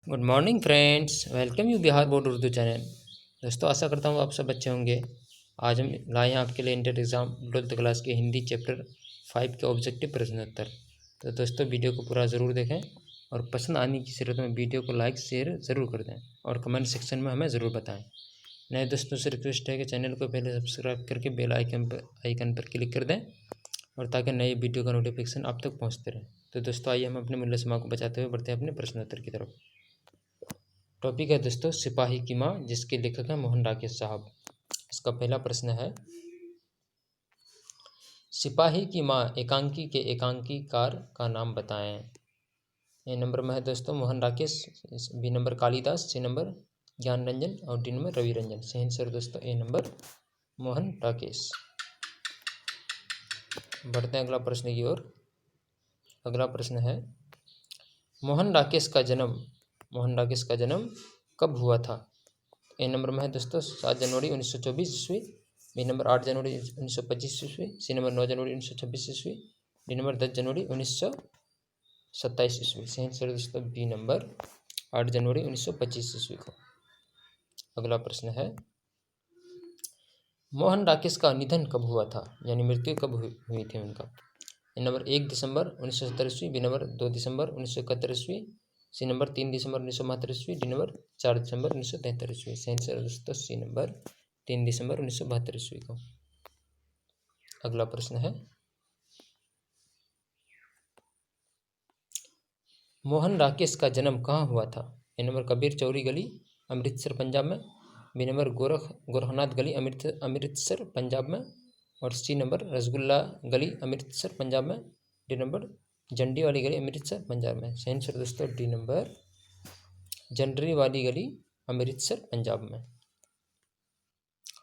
Good morning friends, welcome you Bihar board Urdu channel. दोस्तों, आशा करता हूँ आप सब अच्छे होंगे। आज हम लाए हैं आपके लिए इंटर एग्ज़ाम 12th क्लास के हिंदी चैप्टर 5 के ऑब्जेक्टिव प्रश्न उत्तर। तो दोस्तों, वीडियो को पूरा ज़रूर देखें और पसंद आने की सूरत में वीडियो को लाइक शेयर ज़रूर कर दें और कमेंट सेक्शन में हमें ज़रूर बताएँ। नए दोस्तों से रिक्वेस्ट है कि चैनल को पहले सब्सक्राइब करके बेल आइकन पर क्लिक कर दें और ताकि नई वीडियो का नोटिफिकेशन आप तक पहुँचते रहे। तो दोस्तों, आइए हम अपने मूल्य समय को बचाते हुए बढ़ते हैं अपने प्रश्नोत्तर की तरफ। टॉपिक है दोस्तों सिपाही की माँ, जिसके लेखक हैं मोहन राकेश साहब। इसका पहला प्रश्न है, सिपाही की माँ एकांकी के एकांकीकार का नाम बताएं। ए नंबर में है दोस्तों Mohan Rakesh, B number Kalidas, C number Gyan Ranjan और डी नंबर रवि रंजन। सही आंसर दोस्तों ए नंबर मोहन राकेश। बढ़ते हैं अगला प्रश्न की ओर। अगला प्रश्न है, मोहन राकेश का जन्म कब हुआ था। ए नंबर में है दोस्तों 7 जनवरी 1924 ईस्वी, बी नंबर 8 जनवरी 1925 ईस्वी, सी नंबर 9 जनवरी 1926 ईस्वी, डी नंबर 10 जनवरी 1927 ईस्वी। सही आंसर दोस्तों बी नंबर 8 जनवरी 1925 ईस्वी को। अगला प्रश्न है, मोहन राकेश का निधन कब हुआ था, यानी मृत्यु कब हुई थी उनका। ए नंबर 1 दिसंबर 1970 ईस्वी, बी नंबर 2 दिसंबर 1971 ईस्वी, सी नंबर 3 दिसंबर 1972 ईस्वी, डी नंबर 4 दिसंबर 1973 ईस्वी। सही आंसर दोस्तों सी नंबर 3 दिसंबर 1972 ईस्वी को। अगला प्रश्न है, मोहन राकेश का जन्म कहाँ हुआ था। ए नंबर कबीर चौरी गली अमृतसर पंजाब में, बी नंबर गोरखनाथ गली अमृतसर पंजाब में और सी नंबर रसगुल्ला गली अमृतसर पंजाब में, डी नंबर झंडी वाली गली अमृतसर पंजाब में। सही आंसर दोस्तों डी नंबर झंडी वाली गली अमृतसर पंजाब में।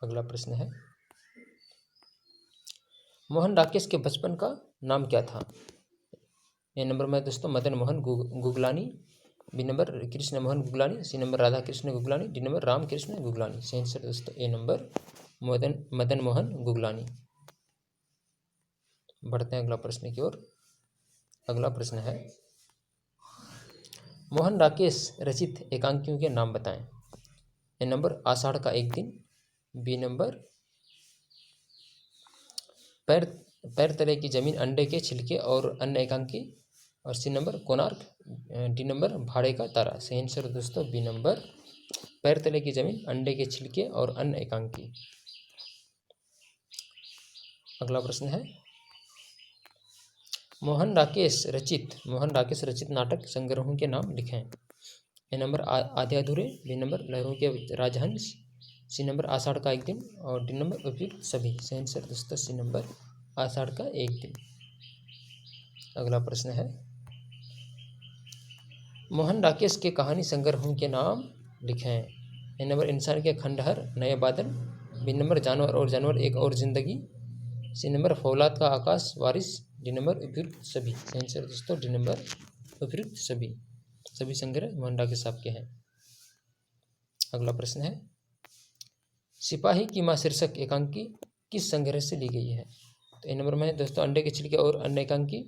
अगला प्रश्न है, मोहन राकेश के बचपन का नाम क्या था। ए नंबर में दोस्तों Madan Mohan Guglani, B number Krishna Mohan Guglani, C number Radha Krishna Guglani, D number Ram Krishna Guglani. सही आंसर दोस्तों ए नंबर मदन मोहन गुगलानी। बढ़ते हैं अगला प्रश्न की ओर। अगला प्रश्न है, मोहन राकेश रचित एकांकियों के नाम बताएं। ए नंबर आषाढ़ का एक दिन, बी नंबर पैर पैर तले की जमीन, अंडे के छिलके और अन्य एकांकी और C number Konark, D number भाड़े का तारा। सही आंसर दोस्तों बी नंबर पैर तले की जमीन, अंडे के छिलके और अन्य एकांकी। अगला प्रश्न है, मोहन राकेश रचित नाटक संग्रहों के नाम लिखें। ए नंबर आधे अधूरे, बी नंबर लहरों के राजहंस, सी नंबर आषाढ़ का एक दिन और डी नंबर उपयुक्त सभी। सही आंसर दोस्तों सी नंबर आषाढ़ का एक दिन। अगला प्रश्न है, मोहन राकेश के कहानी संग्रहों के नाम लिखें। ए नंबर इंसान के खंडहर, नए बादल, बी नंबर जानवर और जानवर एक और जिंदगी, सी नंबर फौलाद का आकाश, वारिस, डी नंबर उपयुक्त सभी। सही आंसर दोस्तों डी नंबर उपयुक्त सभी। सभी संग्रह मोहन राकेश साहब के हैं। अगला प्रश्न है, सिपाही की माँ शीर्षक एकांकी किस संग्रह से ली गई है। तो ए नंबर में है दोस्तों अंडे के छिलके और अन्य एकांकी,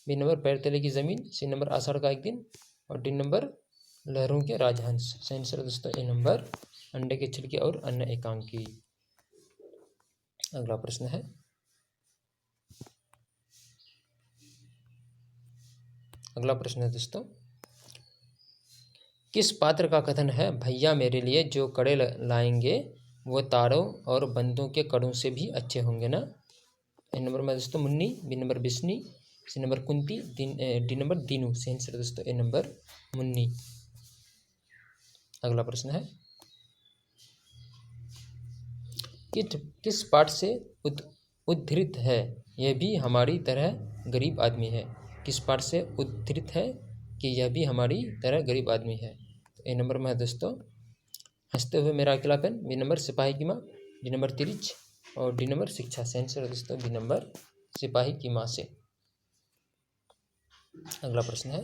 बी नंबर पैर तले की जमीन, सी नंबर आषाढ़ का एक दिन और डी नंबर लहरों के राजहंस। सही आंसर दोस्तों ए नंबर अंडे के छिलके और अन्य एकांकी। अगला प्रश्न है, अगला प्रश्न है दोस्तों, किस पात्र का कथन है, भैया मेरे लिए जो कड़े लाएंगे वो तारों और बंदों के कड़ों से भी अच्छे होंगे ना। ए नंबर में दोस्तों Munni, B number Bisni, C number Kunti, D number Dinu. सही आंसर दोस्तों ए नंबर मुन्नी। अगला प्रश्न है, किस पाठ से उद्धृत है, यह भी हमारी तरह गरीब आदमी है। किस पाठ से उद्धृत है कि यह भी हमारी तरह गरीब आदमी है। तो ए नंबर में है दोस्तों हंसते हुए मेरा अकेला पेन, बी नंबर सिपाही की माँ, डी नंबर तिरिच और डी नंबर शिक्षा। सही आंसर दोस्तों डी नंबर सिपाही की माँ से। अगला प्रश्न है,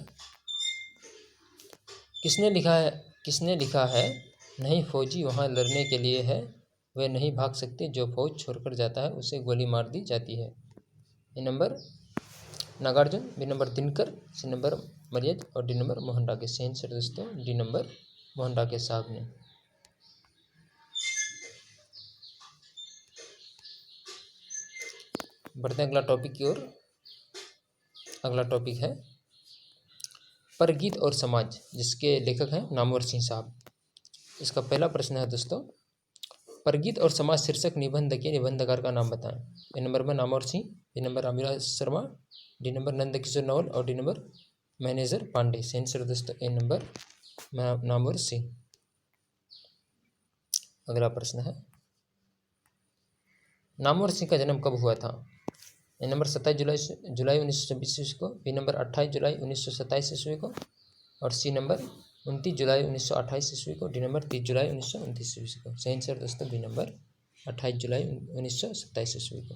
किसने लिखा है नहीं फौजी वहाँ लड़ने के लिए है, वे नहीं भाग सकते, जो फौज छोड़कर जाता है उसे गोली मार दी जाती है। A number Nagarjun, B number Dinkar, C number Malayaj और डी नंबर मोहन राकेश। सही आंसर दोस्तों डी नंबर मोहन राकेश साहब ने। बढ़ते हैं अगला टॉपिक की ओर। अगला टॉपिक है परगीत और समाज, जिसके लेखक हैं नामवर सिंह साहब। इसका पहला प्रश्न है दोस्तों, परगीत और समाज शीर्षक निबंध के निबंधकार का नाम बताएं। ए नंबर में Namvar Singh, B number Ramvilas Sharma, D number Nandkishore Naval और डी नंबर मैनेजर पांडे। सही आंसर दोस्तों ए नंबर नामवर सिंह। अगला प्रश्न है, नामवर सिंह का जन्म कब हुआ था। ए नंबर 27 जुलाई 1926 ईस्वी को, बी नंबर 28 जुलाई 1927 ईस्वी को और सी नंबर 29 जुलाई 1928 ईस्वी को, डी नंबर 30 जुलाई 1929 ईस्वी को। सही आंसर दोस्तों बी नंबर 28 जुलाई 1927 ईस्वी को।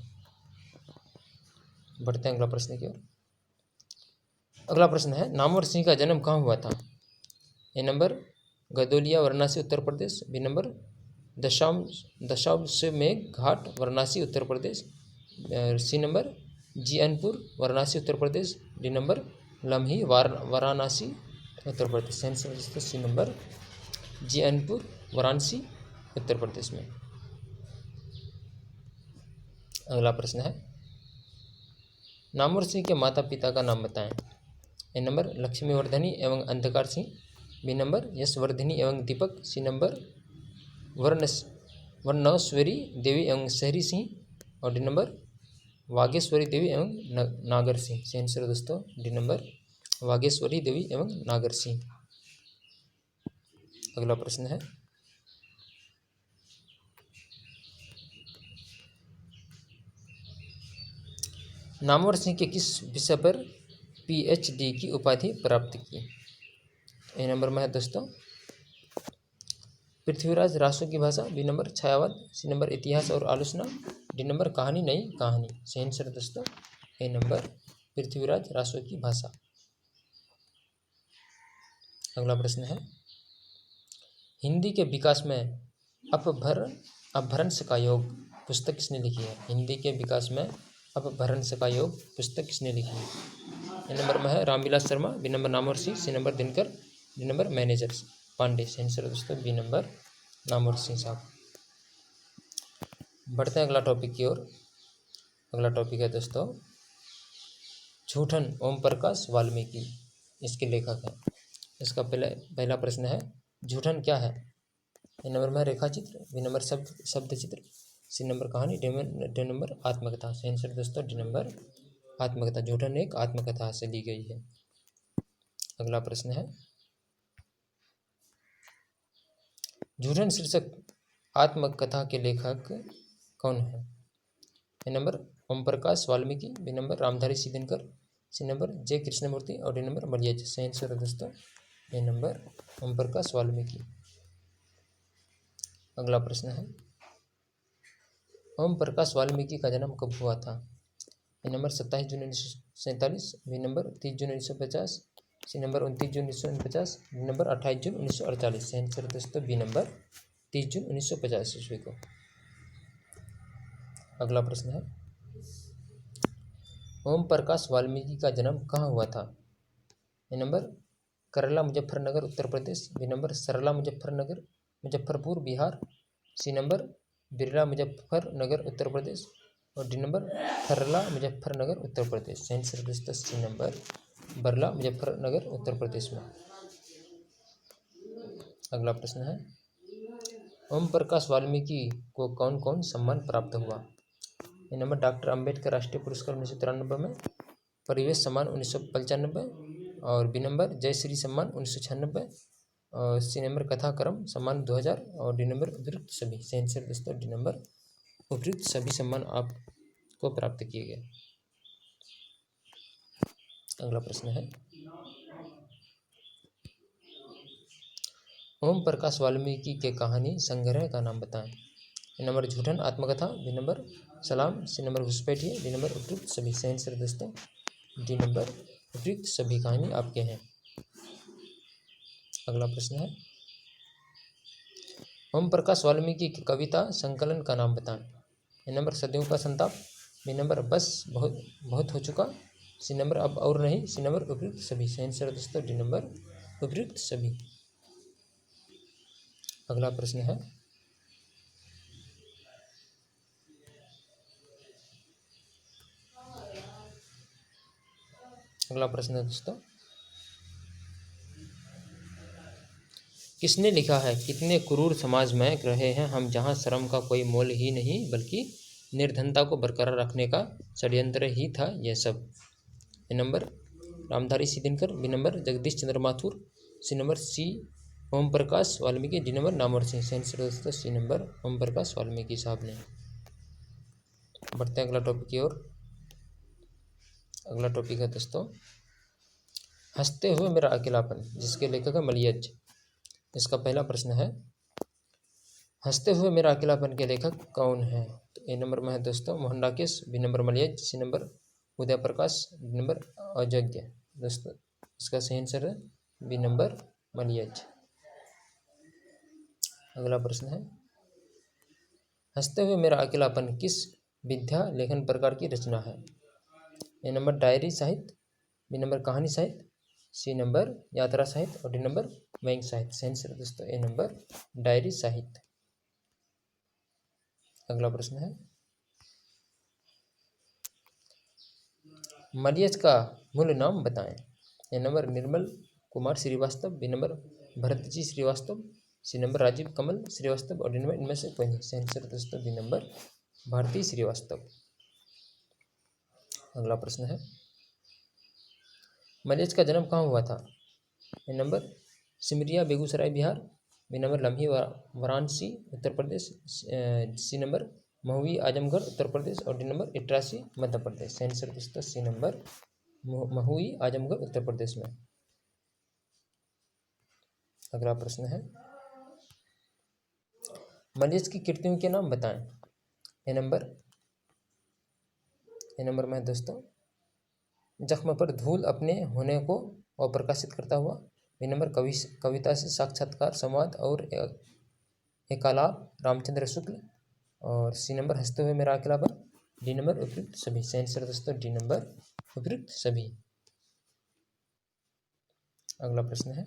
बढ़ते हैं अगला प्रश्न की ओर। अगला प्रश्न है, नामवर सिंह का जन्म कहाँ हुआ था। A number Godowlia Varanasi Uttar Pradesh, B number Dashashwamedh Ghat Varanasi Uttar Pradesh, C number Jiyanpur Varanasi Uttar Pradesh, D number Lamhi Varanasi Uttar प्रदेश। सही आंसर दोस्तों सी नंबर जीएनपुर वाराणसी उत्तर प्रदेश में। अगला प्रश्न है, नामवर सिंह के माता पिता का नाम बताएं। ए नंबर लक्ष्मीवर्धनी एवं अंधकार सिंह, बी नंबर यशवर्धनी एवं दीपक, सी नंबर वर्णश्वरी देवी एवं शहरी सिंह और डी नंबर वागेश्वरी देवी एवं नागर सिंह। सही आंसर दोस्तों डी नंबर वागेश्वरी देवी एवं नागर सिंह। अगला प्रश्न है, नामवर सिंह के किस विषय पर पीएचडी की उपाधि प्राप्त की। ए नंबर में है दोस्तों पृथ्वीराज रासो की भाषा, बी नंबर छायावाद, सी नंबर इतिहास और आलोचना, डी नंबर कहानी नई कहानी। सही आंसर दोस्तों ए नंबर पृथ्वीराज रासो की भाषा। अगला प्रश्न है, हिंदी के विकास में अपभ्रंश का योग पुस्तक किसने लिखी है। हिंदी के विकास में अपभ्रंश का योग पुस्तक किसने लिखी है। ए नंबर में है Ramvilas Sharma, B number Namvar Singh, C number Dinkar, D number Manager Pandey. सही आंसर दोस्तों बी नंबर नामवर सिंह साहब। बढ़ते हैं अगला टॉपिक की ओर। अगला टॉपिक है दोस्तों झूठन ओम प्रकाश वाल्मीकि, इसके लेखक हैं। इसका पहला प्रश्न है, झूठन क्या है। ए नंबर में रेखा चित्र, बी नंबर शब्द चित्र, सी नंबर कहानी, डी नंबर आत्मकथा। सही आंसर दोस्तों डी नंबर आत्मकथा। झूठन एक आत्मकथा से ली गई है। अगला प्रश्न है, झूठन शीर्षक आत्मकथा के लेखक कौन है। A number Om Prakash Valmiki, B number Ramdhari Singh Dinkar, C number J Krishnamurti और डी नंबर मरियज। सही आंसर है दोस्तों ए नंबर ओम प्रकाश वाल्मीकि। अगला प्रश्न है, ओम प्रकाश वाल्मीकि का जन्म कब हुआ था। A number 27 June 1947, B number 30 June 1950, C number 29 June 1949, D number 28 जून 1948। सही आंसर दोस्तों बी नंबर 30 जून 1950 ईस्वी को। अगला प्रश्न है, ओम प्रकाश वाल्मीकि का जन्म कहाँ हुआ था। ए नंबर करला मुजफ्फरनगर उत्तर प्रदेश, बी नंबर सरला मुजफ्फरपुर बिहार, सी नंबर बिरला मुजफ्फरनगर उत्तर प्रदेश और डी नंबर थरला मुजफ्फरनगर उत्तर प्रदेश। सही आंसर दोस्तों सी नंबर बरला मुजफ्फरनगर उत्तर प्रदेश में। अगला प्रश्न है, ओम प्रकाश वाल्मीकि को कौन कौन सम्मान प्राप्त हुआ। ये नंबर डॉक्टर अंबेडकर राष्ट्रीय पुरस्कार 1993 में, परिवेश सम्मान 1995 और बी नंबर जयश्री सम्मान 1996 और सी नंबर कथाकरम सम्मान 2000 और डी नंबर उपयुक्त सभी। सही आंसर दोस्तों डी नंबर उपयुक्त सभी सम्मान आपको प्राप्त किए गए। अगला प्रश्न है, ओम प्रकाश वाल्मीकि के कहानी संग्रह का नाम बताएं। ए नंबर झूठन आत्मकथा, बी नंबर सलाम, सी नंबर घुसपैठिए, डी नंबर उपयुक्त सभी। सही आंसर दोस्तों डी नंबर उपयुक्त सभी कहानी आपके हैं। अगला प्रश्न है, ओम प्रकाश वाल्मीकि की कविता संकलन का नाम बताएं। ए नंबर सदियों का संताप, बी नंबर बस बहुत हो चुका, सी नंबर अब और नहीं, सी नंबर उपयुक्त सभी। सही आंसर दोस्तों डी नंबर उपयुक्त सभी। अगला प्रश्न है, अगला प्रश्न है दोस्तों, किसने लिखा है कितने क्रूर समाज में रहे हैं हम, जहाँ श्रम का कोई मोल ही नहीं बल्कि निर्धनता को बरकरार रखने का षड्यंत्र ही था यह सब। A number Ramdhari Singh Dinkar, B number Jagdish Chandra Mathur, C number C Om Prakash Valmiki, D number Namvar Singh. सही आंसर दोस्तों सी नंबर ओम प्रकाश वाल्मीकि साहब ने। बढ़ते हैं अगला टॉपिक की ओर। अगला टॉपिक है दोस्तों, हंसते हुए मेरा अकेलापन, जिसके लेखक है मलियज। इसका पहला प्रश्न है, हंसते हुए मेरा अकेलापन के लेखक कौन है? तो ए नंबर में है दोस्तों Mohan Rakesh, B number Malayaj, C number Uday Prakash, D number अयोग्य। दोस्तों इसका सही आंसर है बी नंबर मलियज। अगला प्रश्न है, हंसते हुए मेरा अकेलापन किस विद्या लेखन प्रकार की रचना है? ए नंबर डायरी साहित्य, बी नंबर कहानी साहित्य, सी नंबर यात्रा साहित्य और डी नंबर व्यंग्य साहित्य। सही आंसर दोस्तों ए नंबर डायरी साहित्य। अगला प्रश्न है, मलियज का मूल नाम बताएं। A number Nirmal Kumar Srivastava, B number Bharatji Srivastava, C number Rajiv Kamal Srivastava और डी नंबर इनमें से कोई नहीं। सही आंसर दोस्तों बी नंबर भारती श्रीवास्तव। अगला प्रश्न है, मलियज का जन्म कहाँ हुआ था? A number Simaria Begusarai Bihar, B number Lamhi Varanasi Uttar Pradesh, C number Mahui Azamgarh Uttar Pradesh और डी नंबर इटरासी मध्य प्रदेश। सही आंसर दोस्तों सी नंबर महुई आजमगढ़ उत्तर प्रदेश में। अगला प्रश्न है, मलियज की कृतियों के नाम बताएं। ए नंबर में दोस्तों जख्म पर धूल अपने होने को अप्रकाशित करता हुआ, बी नंबर कविता से साक्षात्कार संवाद और एकालाप रामचंद्र शुक्ल और सी नंबर हंसते हुए मेरा अकेलापन, डी नंबर उपयुक्त सभी। सही आंसर दोस्तों डी नंबर उपयुक्त सभी। अगला प्रश्न है,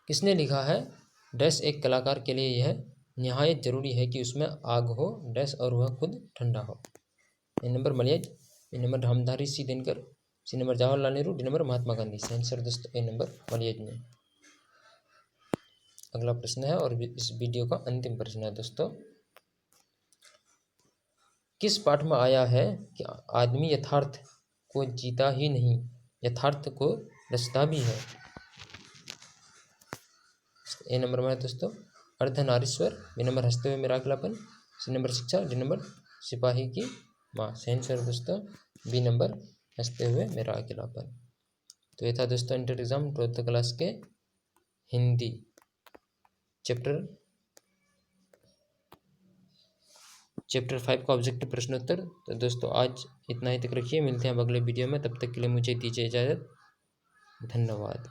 किसने लिखा है डैश एक कलाकार के लिए यह निहायत जरूरी है कि उसमें आग हो डैश और वह खुद ठंडा हो? A number Malayaj, B number Ramdhari Singh Dinkar, C number Jawaharlal Nehru, D number Mahatma Gandhi. सही आंसर दोस्तों ए नंबर मलियज में। अगला प्रश्न है और इस वीडियो का अंतिम प्रश्न है दोस्तों, किस पाठ में आया है कि आदमी यथार्थ को जीता ही नहीं यथार्थ को रचता भी है? ए नंबर में है दोस्तों अर्धनारीश्वर, बी नंबर हंसते हुए मेरा अकेलापन, सी नंबर शिक्षा, डी नंबर सिपाही की माँ। सही आंसर दोस्तों बी नंबर हंसते हुए मेरा अकेलापन। तो ये था दोस्तों इंटर एग्जाम 12th क्लास के हिंदी चैप्टर 5 का ऑब्जेक्टिव प्रश्नोत्तर। तो दोस्तों आज इतना ही तक रखिए, मिलते हैं अब अगले वीडियो में, तब तक के लिए मुझे दीजिए इजाज़त। धन्यवाद।